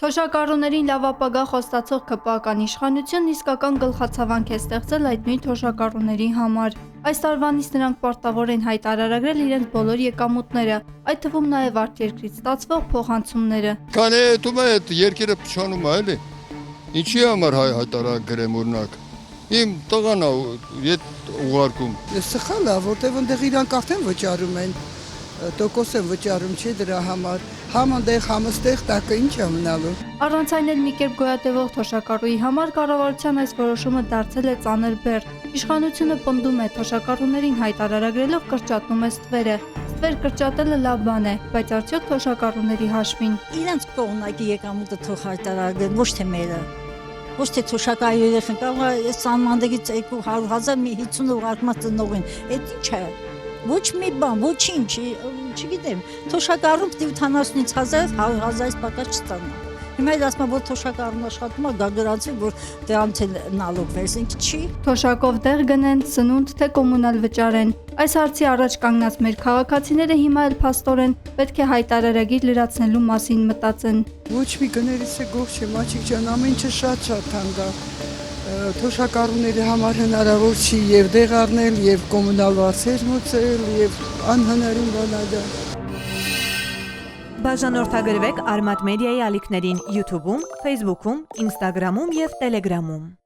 Թոշակառուներին լավ ապագա խոստացող ՔՊԱ-ական իշխանությունն իսկական գլխացավանք է ստեղծել այդ նույն թոշակառուների համար։ Այս տարվանից նրանք պարտավոր են հայտարարագրել իրենց բոլոր եկամուտները, այդ թվում նաև արտերկրից ստացվող փոխանցումները։ Քանի հետում է այդ երկիրը փչանում է, էլի։ Ինչի համար հայտարարագրեմ օրինակ։ Իմ տղան է իդ ուղարկում։ Սխալ է, որտեղ այնտեղ իրանք արդեն վճարում են, տոկոս են վճարում, չէ դրա համար։ Համանդեղ, համստեղ տակը ինչ է մնալու։ Առանց այն էլ մի կերպ գոյատևող թոշակառուի համար կառավարության այս որոշումը դարձել է ծանր բեռ։ Իշխանությունը պնդում է թոշակառուներին հայտարարագրելով կրճատում է ստվերը։ Ստվեր կրճատելը լավ բան է, բայց արդյոք թոշակառուների հաշվին։ Իրանց կողմնակի եկամուտը թող հայտարարեն, ոչ թե մերը։ Ոչ թե թոշակառու երեխան կարող է սահմանդերից 200,000 մի 50 ուղարկած ծնողին։ Այդ ի՞նչ է։ Ոչ մի բան, ոչինչ, չգիտեմ, թոշակառուն պիտի 85,000, 100,000-ից պակաս չստանա։ Հիմա էլ ասում որ թոշակառուն աշխատում է, գա գրանցի, որ դրանց էլ նալոգ վերցնենք, չի։ Թոշակով տեղ գնեն, սնունդ թե կոմունալ վճարեն։ Այս հարցի առաջ կանգնած մեր քաղաքացիները հիմա էլ փաստորեն պետք է հայտարարագիր լրացնելու մասին մտածեն։ Ոչ մի գներից է գող չէ, մաչիկ ջան, ամեն ինչը շատ թանկ է։ Թոշակառուների համար հնարավոր չի եւ դեղ առնել, եւ կոմունալ վարձեր մուծել, եւ անհնարին բան է դա։ Բաժանորդագրվեք Արմատ մեդիայի ալիքներին YouTube-ում, Facebook-ում, Instagram-ում եւ Telegram-ում։